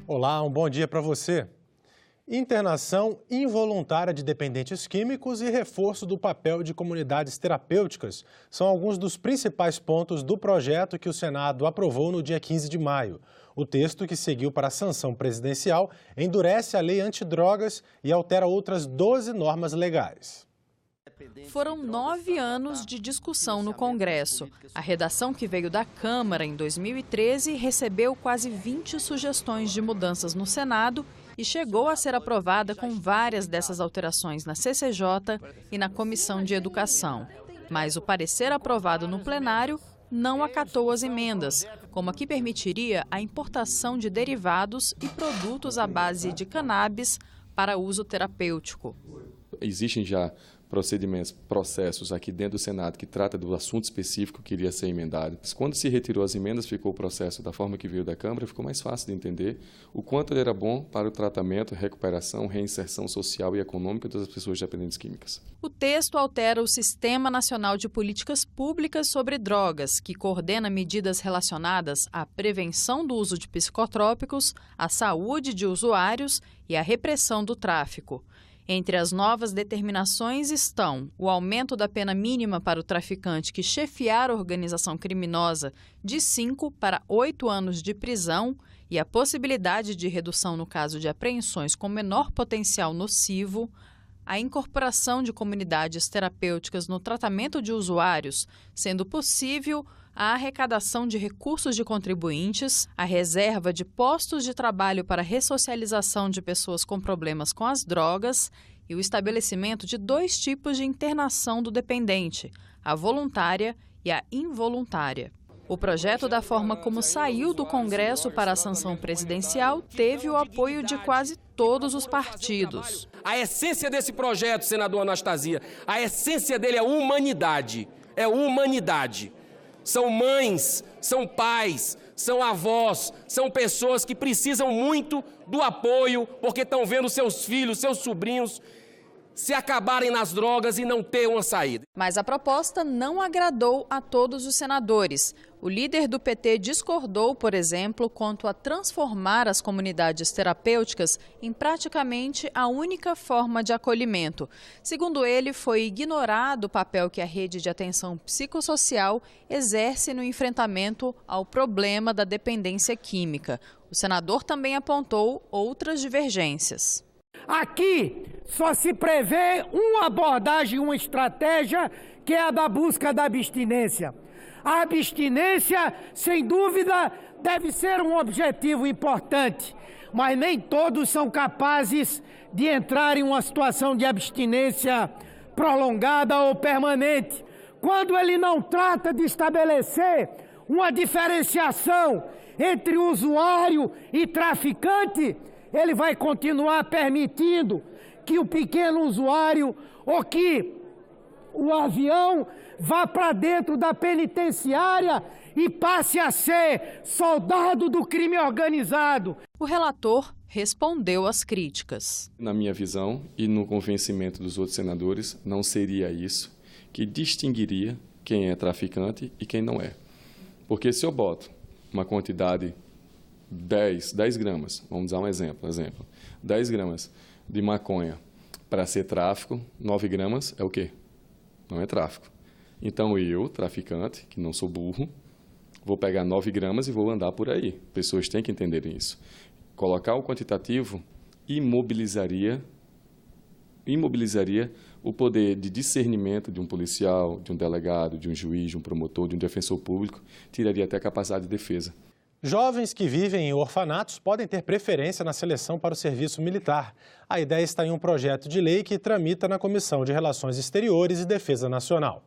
Olá, um bom dia para você. Internação involuntária de dependentes químicos e reforço do papel de comunidades terapêuticas são alguns dos principais pontos do projeto que o Senado aprovou no dia 15 de maio. O texto, que seguiu para a sanção presidencial, endurece a lei antidrogas e altera outras 12 normas legais. Foram 9 anos de discussão no Congresso. A redação, que veio da Câmara em 2013, recebeu quase 20 sugestões de mudanças no Senado e chegou a ser aprovada com várias dessas alterações na CCJ e na Comissão de Educação. Mas o parecer aprovado no plenário não acatou as emendas, como a que permitiria a importação de derivados e produtos à base de cannabis para uso terapêutico. Existem já processos aqui dentro do Senado que trata do assunto específico que iria ser emendado. Quando se retirou as emendas, ficou o processo da forma que veio da Câmara, ficou mais fácil de entender o quanto ele era bom para o tratamento, recuperação, reinserção social e econômica das pessoas dependentes químicas. O texto altera o Sistema Nacional de Políticas Públicas sobre Drogas, que coordena medidas relacionadas à prevenção do uso de psicotrópicos, à saúde de usuários e à repressão do tráfico. Entre as novas determinações estão o aumento da pena mínima para o traficante que chefiar a organização criminosa de 5 para 8 anos de prisão e a possibilidade de redução no caso de apreensões com menor potencial nocivo, a incorporação de comunidades terapêuticas no tratamento de usuários, sendo possível a arrecadação de recursos de contribuintes, a reserva de postos de trabalho para ressocialização de pessoas com problemas com as drogas e o estabelecimento de 2 tipos de internação do dependente, a voluntária e a involuntária. O projeto, da forma como saiu do Congresso para a sanção presidencial, teve o apoio de quase todos os partidos. A essência desse projeto, senador Anastasia, a essência dele é humanidade. É humanidade. São mães, são pais, são avós, são pessoas que precisam muito do apoio porque estão vendo seus filhos, seus sobrinhos se acabarem nas drogas e não ter uma saída. Mas a proposta não agradou a todos os senadores. O líder do PT discordou, por exemplo, quanto a transformar as comunidades terapêuticas em praticamente a única forma de acolhimento. Segundo ele, foi ignorado o papel que a rede de atenção psicossocial exerce no enfrentamento ao problema da dependência química. O senador também apontou outras divergências. Aqui só se prevê uma abordagem, uma estratégia, que é a da busca da abstinência. A abstinência, sem dúvida, deve ser um objetivo importante, mas nem todos são capazes de entrar em uma situação de abstinência prolongada ou permanente. Quando ele não trata de estabelecer uma diferenciação entre usuário e traficante, ele vai continuar permitindo que o pequeno usuário ou que o avião vá para dentro da penitenciária e passe a ser soldado do crime organizado. O relator respondeu às críticas. Na minha visão e no convencimento dos outros senadores, não seria isso que distinguiria quem é traficante e quem não é. Porque se eu boto uma quantidade 10 gramas, vamos dar um exemplo, 10 gramas de maconha para ser tráfico, 9 gramas é o quê? Não é tráfico. Então eu, traficante, que não sou burro, vou pegar 9 gramas e vou andar por aí. Pessoas têm que entender isso. Colocar o quantitativo imobilizaria o poder de discernimento de um policial, de um delegado, de um juiz, de um promotor, de um defensor público, tiraria até a capacidade de defesa. Jovens que vivem em orfanatos podem ter preferência na seleção para o serviço militar. A ideia está em um projeto de lei que tramita na Comissão de Relações Exteriores e Defesa Nacional.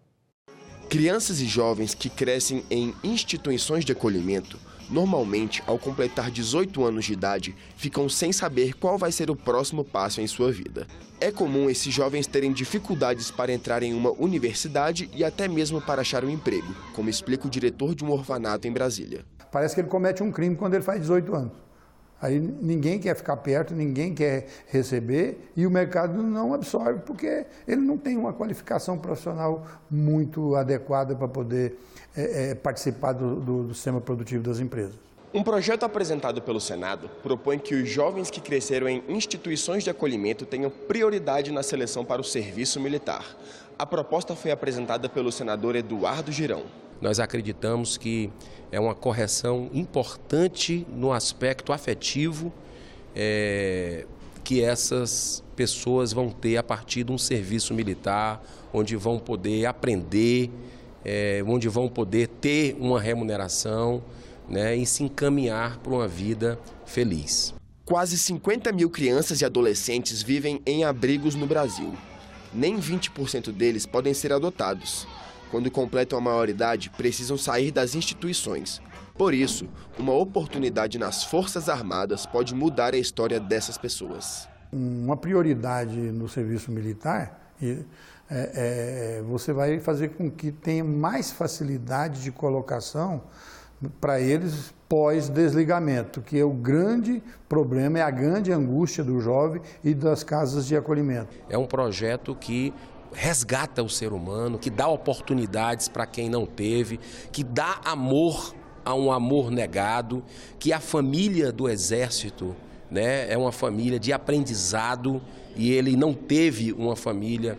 Crianças e jovens que crescem em instituições de acolhimento, normalmente, ao completar 18 anos de idade, ficam sem saber qual vai ser o próximo passo em sua vida. É comum esses jovens terem dificuldades para entrar em uma universidade e até mesmo para achar um emprego, como explica o diretor de um orfanato em Brasília. Parece que ele comete um crime quando ele faz 18 anos. Aí ninguém quer ficar perto, ninguém quer receber e o mercado não absorve porque ele não tem uma qualificação profissional muito adequada para poder participar do sistema produtivo das empresas. Um projeto apresentado pelo Senado propõe que os jovens que cresceram em instituições de acolhimento tenham prioridade na seleção para o serviço militar. A proposta foi apresentada pelo senador Eduardo Girão. Nós acreditamos que é uma correção importante no aspecto afetivo que essas pessoas vão ter a partir de um serviço militar, onde vão poder aprender, onde vão poder ter uma remuneração, e se encaminhar para uma vida feliz. Quase 50 mil crianças e adolescentes vivem em abrigos no Brasil. Nem 20% deles podem ser adotados. Quando completam a maioridade, precisam sair das instituições. Por isso, uma oportunidade nas Forças Armadas pode mudar a história dessas pessoas. Uma prioridade no serviço militar, você vai fazer com que tenha mais facilidade de colocação para eles pós-desligamento, que é o grande problema, é a grande angústia do jovem e das casas de acolhimento. É um projeto que resgata o ser humano, que dá oportunidades para quem não teve, que dá amor a um amor negado, que a família do Exército é uma família de aprendizado e ele não teve uma família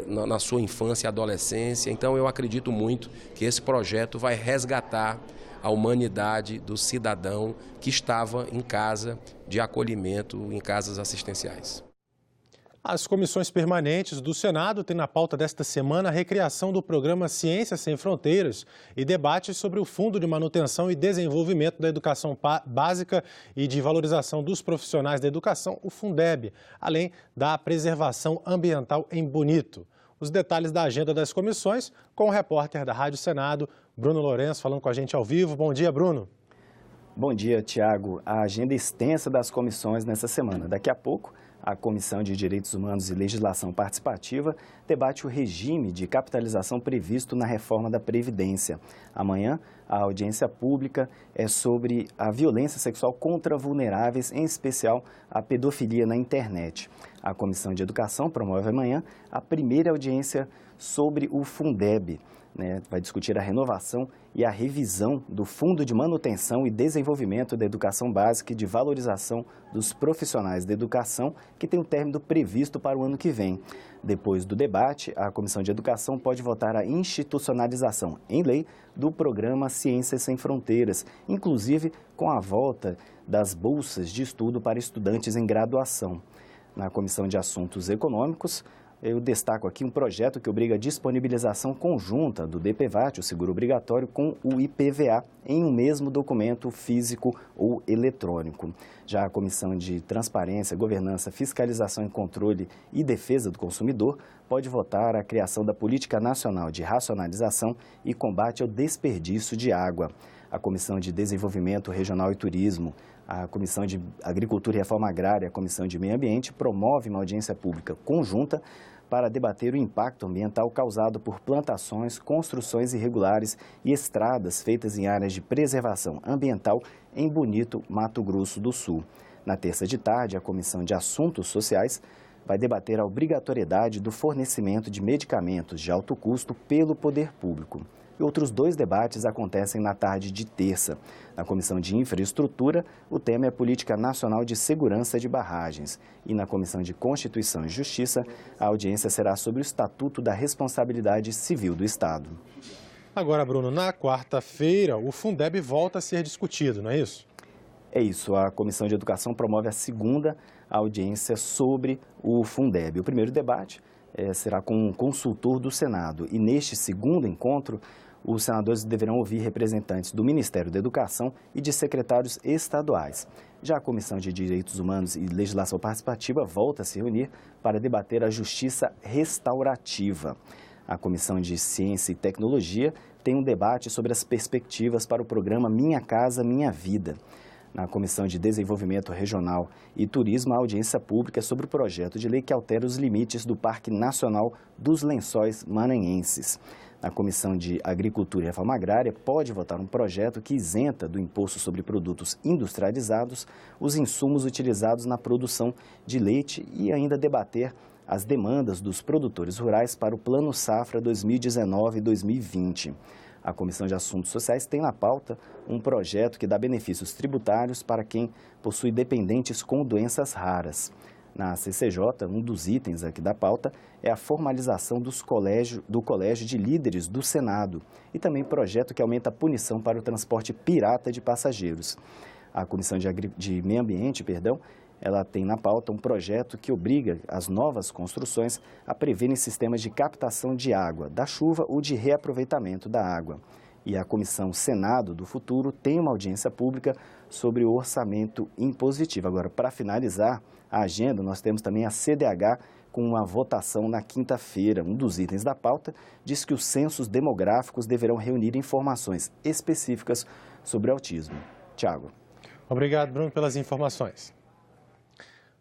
na sua infância e adolescência. Então eu acredito muito que esse projeto vai resgatar a humanidade do cidadão que estava em casa de acolhimento, em casas assistenciais. As comissões permanentes do Senado têm na pauta desta semana a recriação do programa Ciências Sem Fronteiras e debates sobre o Fundo de Manutenção e Desenvolvimento da Educação Básica e de Valorização dos Profissionais da Educação, o Fundeb, além da preservação ambiental em Bonito. Os detalhes da agenda das comissões com o repórter da Rádio Senado, Bruno Lourenço, falando com a gente ao vivo. Bom dia, Bruno. Bom dia, Tiago. A agenda extensa das comissões nessa semana. Daqui a pouco, a Comissão de Direitos Humanos e Legislação Participativa debate o regime de capitalização previsto na reforma da Previdência. Amanhã, a audiência pública é sobre a violência sexual contra vulneráveis, em especial a pedofilia na internet. A Comissão de Educação promove amanhã a primeira audiência sobre o Fundeb. Vai discutir a renovação e a revisão do Fundo de Manutenção e Desenvolvimento da Educação Básica e de Valorização dos Profissionais da Educação, que tem um término previsto para o ano que vem. Depois do debate, a Comissão de Educação pode votar a institucionalização em lei do programa Ciências Sem Fronteiras, inclusive com a volta das bolsas de estudo para estudantes em graduação. Na Comissão de Assuntos Econômicos, eu destaco aqui um projeto que obriga a disponibilização conjunta do DPVAT, o seguro obrigatório, com o IPVA, em um mesmo documento físico ou eletrônico. Já a Comissão de Transparência, Governança, Fiscalização e Controle e Defesa do Consumidor pode votar a criação da Política Nacional de Racionalização e Combate ao Desperdício de Água. A Comissão de Desenvolvimento Regional e Turismo, a Comissão de Agricultura e Reforma Agrária, a Comissão de Meio Ambiente promove uma audiência pública conjunta para debater o impacto ambiental causado por plantações, construções irregulares e estradas feitas em áreas de preservação ambiental em Bonito, Mato Grosso do Sul. Na terça de tarde, a Comissão de Assuntos Sociais vai debater a obrigatoriedade do fornecimento de medicamentos de alto custo pelo poder público. E outros dois debates acontecem na tarde de terça. Na Comissão de Infraestrutura, o tema é a Política Nacional de Segurança de Barragens. E na Comissão de Constituição e Justiça, a audiência será sobre o Estatuto da Responsabilidade Civil do Estado. Agora, Bruno, na quarta-feira, o Fundeb volta a ser discutido, não é isso? É isso. A Comissão de Educação promove a segunda audiência sobre o Fundeb. O primeiro debate será com um consultor do Senado. E neste segundo encontro, os senadores deverão ouvir representantes do Ministério da Educação e de secretários estaduais. Já a Comissão de Direitos Humanos e Legislação Participativa volta a se reunir para debater a justiça restaurativa. A Comissão de Ciência e Tecnologia tem um debate sobre as perspectivas para o programa Minha Casa Minha Vida. Na Comissão de Desenvolvimento Regional e Turismo, a audiência pública é sobre o projeto de lei que altera os limites do Parque Nacional dos Lençóis Maranhenses. Na Comissão de Agricultura e Reforma Agrária, pode votar um projeto que isenta do imposto sobre produtos industrializados os insumos utilizados na produção de leite e ainda debater as demandas dos produtores rurais para o Plano Safra 2019-2020. A Comissão de Assuntos Sociais tem na pauta um projeto que dá benefícios tributários para quem possui dependentes com doenças raras. Na CCJ, um dos itens aqui da pauta é a formalização do Colégio de Líderes do Senado e também projeto que aumenta a punição para o transporte pirata de passageiros. A Comissão de Meio Ambiente, ela tem na pauta um projeto que obriga as novas construções a preverem sistemas de captação de água da chuva ou de reaproveitamento da água. E a Comissão Senado do Futuro tem uma audiência pública sobre o orçamento impositivo. Agora, para finalizar a agenda, nós temos também a CDH com uma votação na quinta-feira. Um dos itens da pauta diz que os censos demográficos deverão reunir informações específicas sobre autismo. Tiago. Obrigado, Bruno, pelas informações.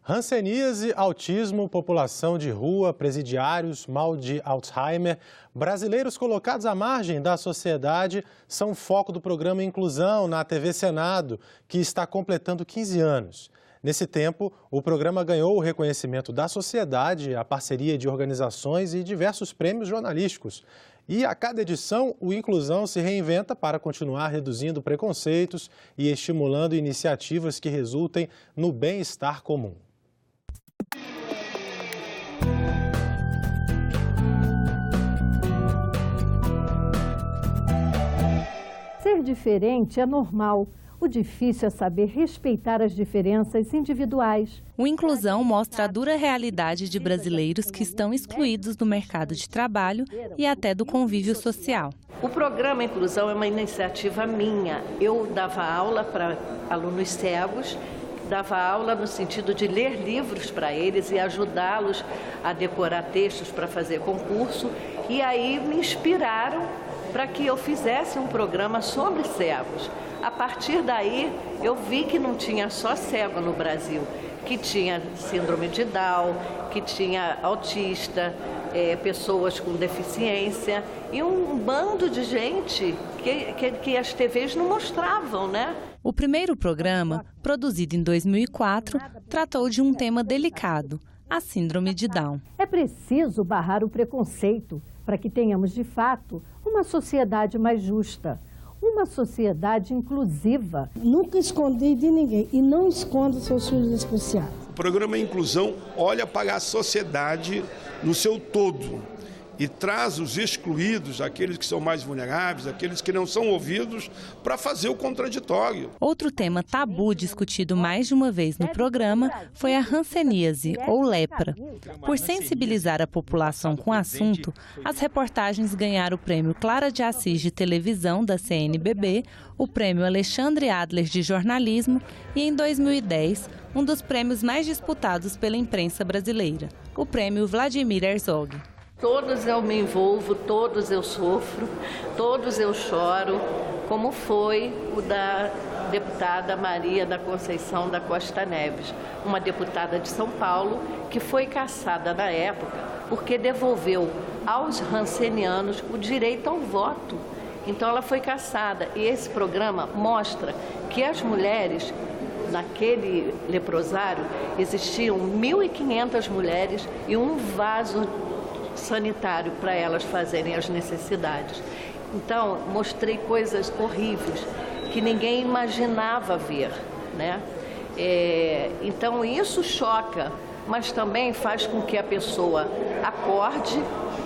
Hanseníase, autismo, população de rua, presidiários, mal de Alzheimer, brasileiros colocados à margem da sociedade são foco do programa Inclusão na TV Senado, que está completando 15 anos. Nesse tempo, o programa ganhou o reconhecimento da sociedade, a parceria de organizações e diversos prêmios jornalísticos. E a cada edição, o Inclusão se reinventa para continuar reduzindo preconceitos e estimulando iniciativas que resultem no bem-estar comum. Ser diferente é normal. O difícil é saber respeitar as diferenças individuais. O Inclusão mostra a dura realidade de brasileiros que estão excluídos do mercado de trabalho e até do convívio social. O programa Inclusão é uma iniciativa minha. Eu dava aula para alunos cegos, dava aula no sentido de ler livros para eles e ajudá-los a decorar textos para fazer concurso. E aí me inspiraram para que eu fizesse um programa sobre cegos. A partir daí, eu vi que não tinha só cego no Brasil, que tinha síndrome de Down, que tinha autista, pessoas com deficiência e um bando de gente que as TVs não mostravam, né? O primeiro programa, produzido em 2004, tratou de um tema delicado, a síndrome de Down. É preciso barrar o preconceito para que tenhamos, de fato, uma sociedade mais justa. Uma sociedade inclusiva. Nunca escondi de ninguém e não esconda seus filhos especiais. O programa Inclusão olha para a sociedade no seu todo e traz os excluídos, aqueles que são mais vulneráveis, aqueles que não são ouvidos, para fazer o contraditório. Outro tema tabu discutido mais de uma vez no programa foi a hanseníase, ou lepra. Por sensibilizar a população com o assunto, as reportagens ganharam o prêmio Clara de Assis de televisão da CNBB, o prêmio Alexandre Adler de jornalismo e, em 2010, um dos prêmios mais disputados pela imprensa brasileira, o prêmio Vladimir Herzog. Todos eu me envolvo, todos eu sofro, todos eu choro, como foi o da deputada Maria da Conceição da Costa Neves, uma deputada de São Paulo que foi cassada na época porque devolveu aos hansenianos o direito ao voto. Então ela foi cassada e esse programa mostra que as mulheres, naquele leprosário, existiam 1.500 mulheres e um vaso sanitário para elas fazerem as necessidades. Então, mostrei coisas horríveis que ninguém imaginava ver, né? Então, isso choca, mas também faz com que a pessoa acorde,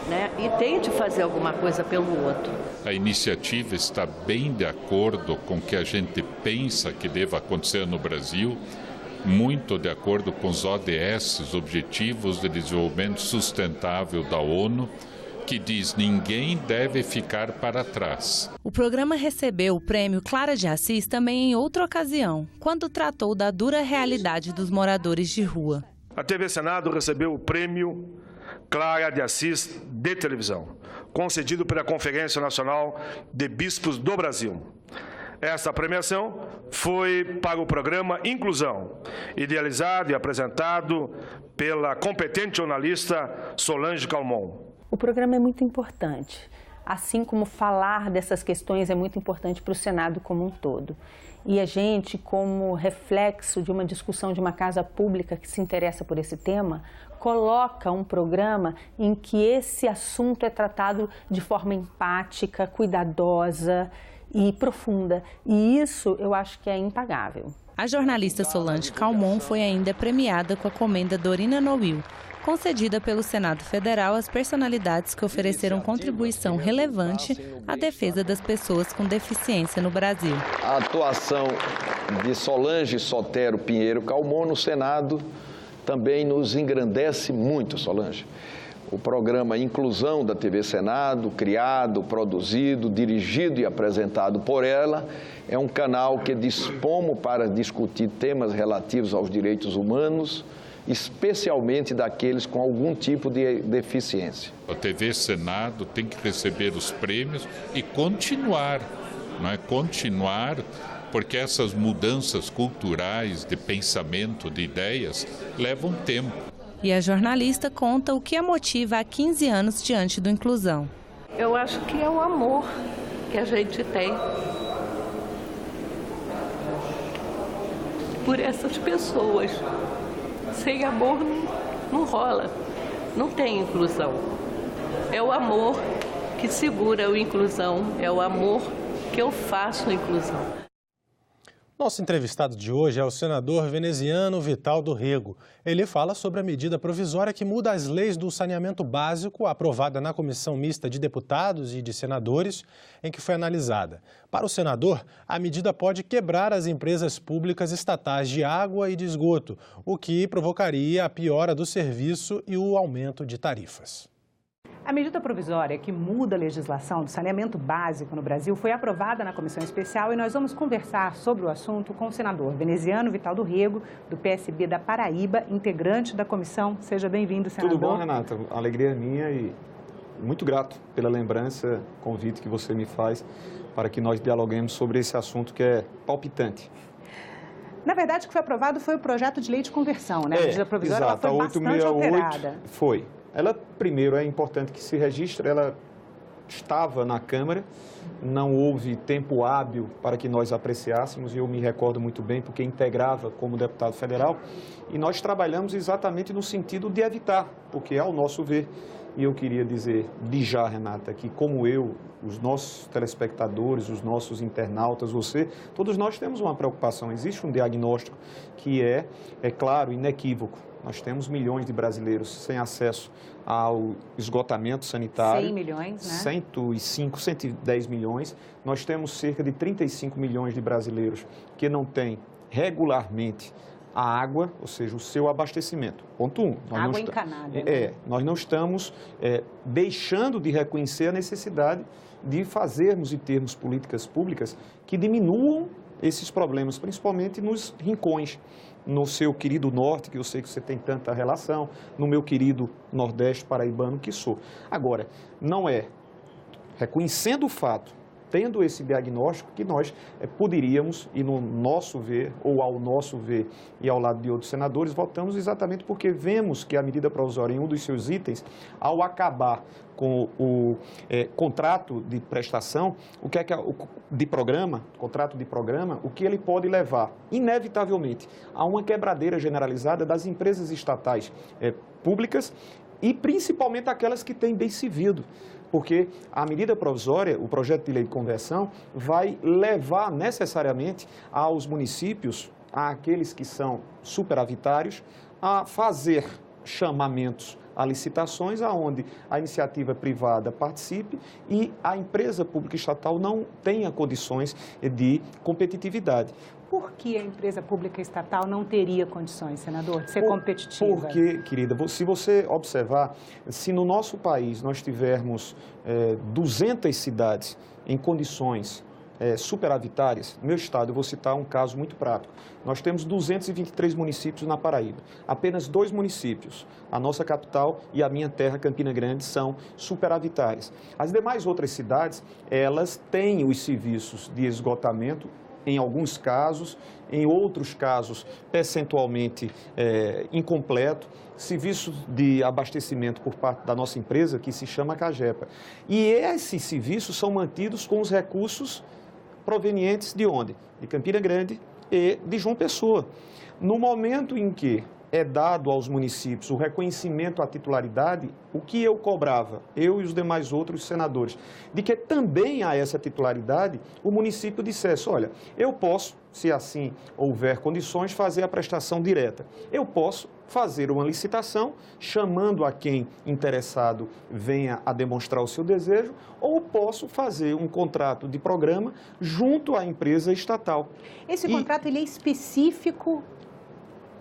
né, e tente fazer alguma coisa pelo outro. A iniciativa está bem de acordo com o que a gente pensa que deva acontecer no Brasil, muito de acordo com os ODS, os Objetivos de Desenvolvimento Sustentável da ONU, que diz ninguém deve ficar para trás. O programa recebeu o prêmio Clara de Assis também em outra ocasião, quando tratou da dura realidade dos moradores de rua. A TV Senado recebeu o prêmio Clara de Assis de televisão, concedido pela Conferência Nacional de Bispos do Brasil. Esta premiação foi para o programa Inclusão, idealizado e apresentado pela competente jornalista Solange Calmon. O programa é muito importante, assim como falar dessas questões é muito importante para o Senado como um todo. E a gente, como reflexo de uma discussão de uma casa pública que se interessa por esse tema, coloca um programa em que esse assunto é tratado de forma empática, cuidadosa e profunda. E isso eu acho que é impagável. A jornalista Solange Calmon foi ainda premiada com a Comenda Dorina Noil, concedida pelo Senado Federal às personalidades que ofereceram contribuição relevante à defesa das pessoas com deficiência no Brasil. A atuação de Solange Sotero Pinheiro Calmon no Senado também nos engrandece muito, Solange. O programa Inclusão da TV Senado, criado, produzido, dirigido e apresentado por ela, é um canal que dispomos para discutir temas relativos aos direitos humanos, especialmente daqueles com algum tipo de deficiência. A TV Senado tem que receber os prêmios e continuar, não é? Continuar, porque essas mudanças culturais de pensamento, de ideias, levam tempo. E a jornalista conta o que a motiva há 15 anos diante do Inclusão. Eu acho que é o amor que a gente tem por essas pessoas. Sem amor não rola, não tem inclusão. É o amor que segura a inclusão, é o amor que eu faço a inclusão. Nosso entrevistado de hoje é o senador veneziano Vital do Rego. Ele fala sobre a medida provisória que muda as leis do saneamento básico, aprovada na Comissão Mista de Deputados e de Senadores, em que foi analisada. Para o senador, a medida pode quebrar as empresas públicas estatais de água e de esgoto, o que provocaria a piora do serviço e o aumento de tarifas. A medida provisória que muda a legislação do saneamento básico no Brasil foi aprovada na comissão especial e nós vamos conversar sobre o assunto com o senador veneziano Vital do Rego, do PSB da Paraíba, integrante da comissão. Seja bem-vindo, senador. Tudo bom, Renata? A alegria é minha e muito grato pela lembrança, convite que você me faz para que nós dialoguemos sobre esse assunto que é palpitante. Na verdade, o que foi aprovado foi o projeto de lei de conversão, né? A medida provisória ela foi bastante alterada. Foi. Ela, primeiro, é importante que se registre, ela estava na Câmara, não houve tempo hábil para que nós apreciássemos, e eu me recordo muito bem, porque integrava como deputado federal, e nós trabalhamos exatamente no sentido de evitar, porque ao nosso ver, e eu queria dizer de já, Renata, que como eu, os nossos telespectadores, os nossos internautas, você, todos nós temos uma preocupação, existe um diagnóstico que é claro, inequívoco. Nós temos milhões de brasileiros sem acesso ao esgotamento sanitário. 100 milhões, né? 105, 110 milhões. Nós temos cerca de 35 milhões de brasileiros que não têm regularmente a água, ou seja, o seu abastecimento. Ponto 1. Água encanada. Nós não estamos deixando de reconhecer a necessidade de fazermos e termos políticas públicas que diminuam esses problemas, principalmente nos rincões. No seu querido norte, que eu sei que você tem tanta relação, no meu querido nordeste paraibano que sou. Agora, não é reconhecendo o fato, tendo esse diagnóstico, que nós poderíamos, e no nosso ver, ou ao nosso ver, e ao lado de outros senadores, votamos exatamente porque vemos que a medida provisória, em um dos seus itens, ao acabar com o contrato de prestação, o que é de programa, contrato de programa, o que ele pode levar, inevitavelmente, a uma quebradeira generalizada das empresas estatais públicas e principalmente aquelas que têm bem servido. Porque a medida provisória, o projeto de lei de conversão, vai levar necessariamente aos municípios, àqueles que são superavitários, a fazer chamamentos a licitações aonde a iniciativa privada participe e a empresa pública estatal não tenha condições de competitividade. Por que a empresa pública estatal não teria condições, senador, de ser competitiva? Porque, querida, se você observar, se no nosso país nós tivermos 200 cidades em condições superavitárias, no meu estado, eu vou citar um caso muito prático. Nós temos 223 municípios na Paraíba. Apenas 2 municípios, a nossa capital e a minha terra, Campina Grande, são superavitárias. As demais outras cidades, elas têm os serviços de esgotamento em alguns casos, em outros casos percentualmente incompleto, serviço de abastecimento por parte da nossa empresa, que se chama Cagepa. E esses serviços são mantidos com os recursos provenientes de onde? De Campina Grande e de João Pessoa. No momento em que é dado aos municípios o reconhecimento à titularidade, o que eu cobrava, eu e os demais outros senadores, de que também há essa titularidade, o município dissesse, olha, eu posso, se assim houver condições, fazer a prestação direta. Eu posso fazer uma licitação, chamando a quem interessado venha a demonstrar o seu desejo, ou posso fazer um contrato de programa junto à empresa estatal. Esse contrato ele é específico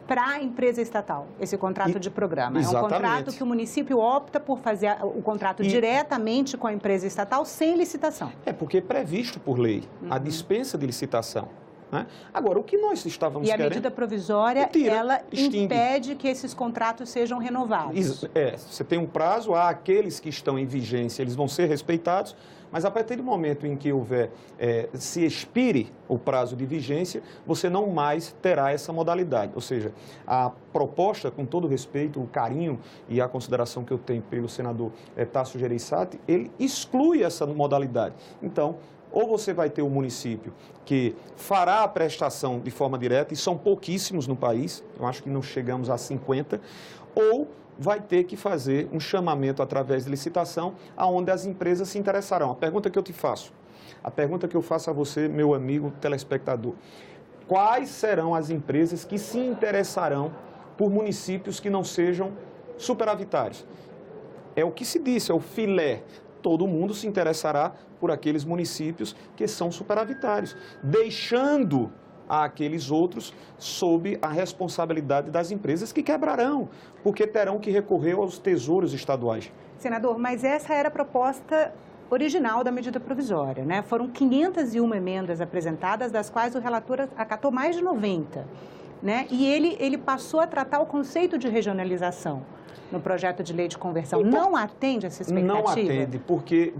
para a empresa estatal, esse contrato de programa. Exatamente. É um contrato que o município opta por fazer o contrato diretamente com a empresa estatal sem licitação. É porque é previsto por lei a dispensa de licitação. Né? Agora, o que nós estávamos querendo... E a medida provisória, ela impede que esses contratos sejam renovados. Você tem um prazo, há aqueles que estão em vigência, eles vão ser respeitados, mas a partir do momento em que houver, se expire o prazo de vigência, você não mais terá essa modalidade. Ou seja, a proposta, com todo o respeito, o carinho e a consideração que eu tenho pelo senador Tasso Gereissati, ele exclui essa modalidade. Então, ou você vai ter um município que fará a prestação de forma direta, e são pouquíssimos no país, eu acho que não chegamos a 50, ou vai ter que fazer um chamamento através de licitação, aonde as empresas se interessarão. A pergunta que eu te faço, a pergunta que eu faço a você, meu amigo telespectador, quais serão as empresas que se interessarão por municípios que não sejam superavitários? É o que se disse, é o filé. Todo mundo se interessará por aqueles municípios que são superavitários, deixando àqueles outros sob a responsabilidade das empresas que quebrarão, porque terão que recorrer aos tesouros estaduais. Senador, mas essa era a proposta original da medida provisória, né? Foram 501 emendas apresentadas, das quais o relator acatou mais de 90, né? E ele passou a tratar o conceito de regionalização no projeto de lei de conversão. Não atende essa expectativa? Não atende, porque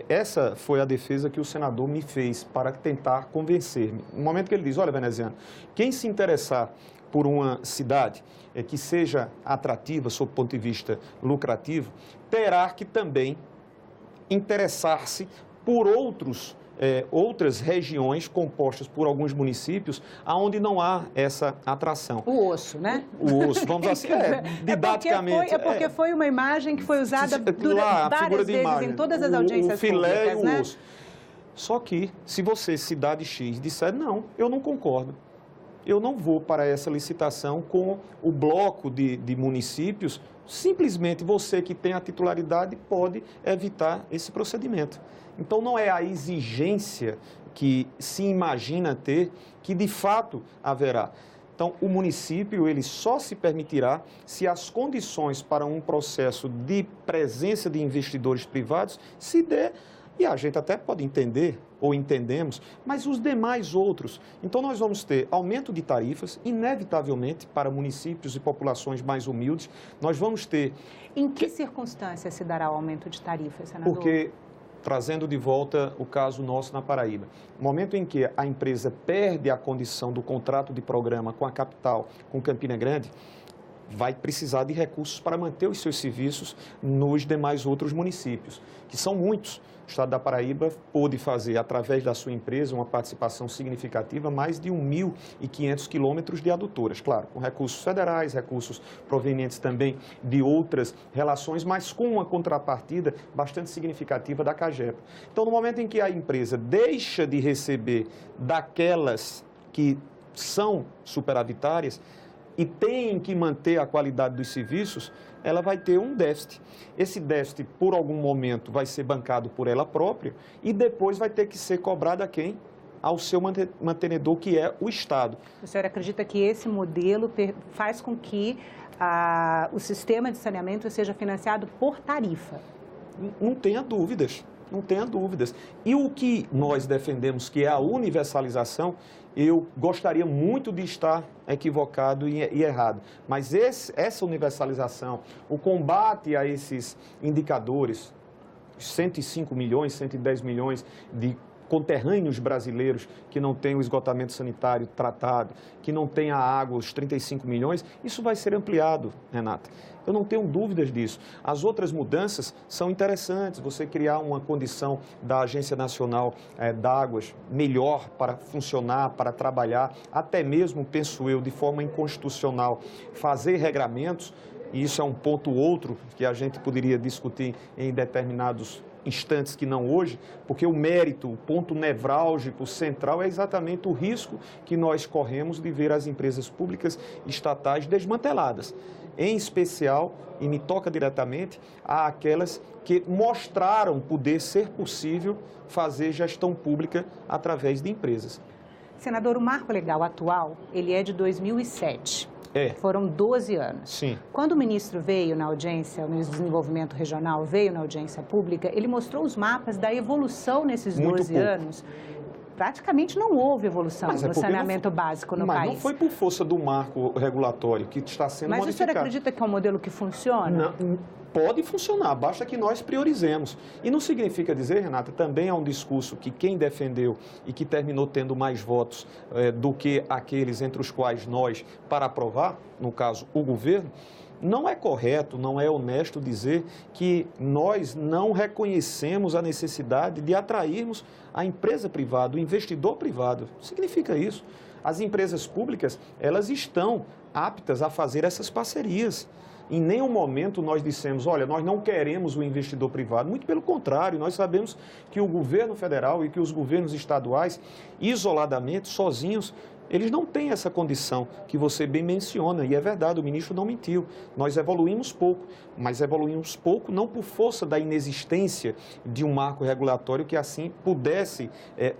essa foi a defesa que o senador me fez para tentar convencer-me. No momento que ele diz, olha, veneziano, quem se interessar por uma cidade que seja atrativa, sob o ponto de vista lucrativo, terá que também interessar-se por outras regiões compostas por alguns municípios onde não há essa atração. O osso, né? O osso, vamos assim, didaticamente. É porque foi uma imagem que foi usada várias vezes em todas as audiências públicas, o filé e o né? osso. Só que, se você, cidade X, disser, não, eu não concordo, eu não vou para essa licitação com o bloco de municípios, simplesmente você que tem a titularidade pode evitar esse procedimento. Então, não é a exigência que se imagina ter que, de fato, haverá. Então, o município ele só se permitirá se as condições para um processo de presença de investidores privados se der, e a gente até pode entender, ou entendemos, mas os demais outros. Então, nós vamos ter aumento de tarifas, inevitavelmente, para municípios e populações mais humildes. Nós vamos ter... Em que circunstâncias se dará o aumento de tarifas, senador? Porque, trazendo de volta o caso nosso na Paraíba, no momento em que a empresa perde a condição do contrato de programa com a capital, com Campina Grande, vai precisar de recursos para manter os seus serviços nos demais outros municípios, que são muitos. O Estado da Paraíba pôde fazer, através da sua empresa, uma participação significativa, mais de 1.500 quilômetros de adutoras. Claro, com recursos federais, recursos provenientes também de outras relações, mas com uma contrapartida bastante significativa da Cagepa. Então, no momento em que a empresa deixa de receber daquelas que são superavitárias e tem que manter a qualidade dos serviços, ela vai ter um déficit. Esse déficit, por algum momento, vai ser bancado por ela própria e depois vai ter que ser cobrado a quem? Ao seu mantenedor, que é o Estado. O senhor acredita que esse modelo faz com que o sistema de saneamento seja financiado por tarifa? Não tenha dúvidas. Não tenha dúvidas. E o que nós defendemos, que é a universalização, eu gostaria muito de estar equivocado e errado. Mas essa universalização, o combate a esses indicadores, 105 milhões, 110 milhões de conterrâneos brasileiros que não têm o esgotamento sanitário tratado, que não têm a água, os 35 milhões, isso vai ser ampliado, Renata. Eu não tenho dúvidas disso. As outras mudanças são interessantes, você criar uma condição da Agência Nacional d'Águas melhor para funcionar, para trabalhar, até mesmo, penso eu, de forma inconstitucional, fazer regramentos, e isso é um ponto outro que a gente poderia discutir em determinados instantes que não hoje, porque o mérito, o ponto nevrálgico, central é exatamente o risco que nós corremos de ver as empresas públicas estatais desmanteladas. Em especial, e me toca diretamente, àquelas que mostraram poder ser possível fazer gestão pública através de empresas. Senador, o marco legal atual, ele é de 2007. Foram 12 anos. Sim. Quando o ministro veio na audiência, o ministro do Desenvolvimento Regional veio na audiência pública, ele mostrou os mapas da evolução nesses 12 anos. Praticamente não houve evolução no saneamento básico no país. Mas não foi por força do marco regulatório que está sendo modificado. Mas o senhor acredita que é um modelo que funciona? Não, pode funcionar, basta que nós priorizemos. E não significa dizer, Renata, também há um discurso que quem defendeu e que terminou tendo mais votos do que aqueles entre os quais nós, para aprovar, no caso, o governo, não é correto, não é honesto dizer que nós não reconhecemos a necessidade de atrairmos a empresa privada, o investidor privado. Significa isso. As empresas públicas, elas estão aptas a fazer essas parcerias. Em nenhum momento nós dissemos, olha, nós não queremos o investidor privado. Muito pelo contrário, nós sabemos que o governo federal e que os governos estaduais, isoladamente, sozinhos, eles não têm essa condição que você bem menciona, e é verdade, o ministro não mentiu. Nós evoluímos pouco, mas evoluímos pouco não por força da inexistência de um marco regulatório que assim pudesse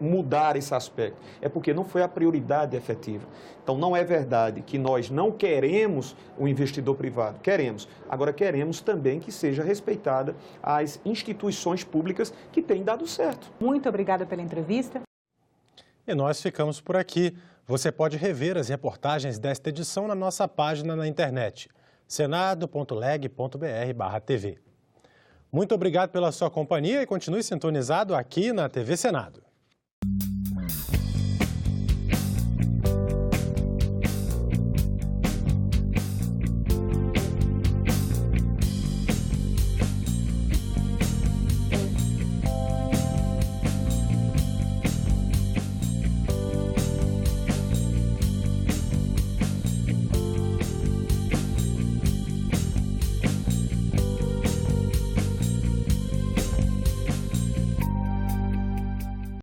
mudar esse aspecto. É porque não foi a prioridade efetiva. Então, não é verdade que nós não queremos o investidor privado. Queremos. Agora, queremos também que seja respeitada as instituições públicas que têm dado certo. Muito obrigada pela entrevista. E nós ficamos por aqui. Você pode rever as reportagens desta edição na nossa página na internet, senado.leg.br/tv. Muito obrigado pela sua companhia e continue sintonizado aqui na TV Senado.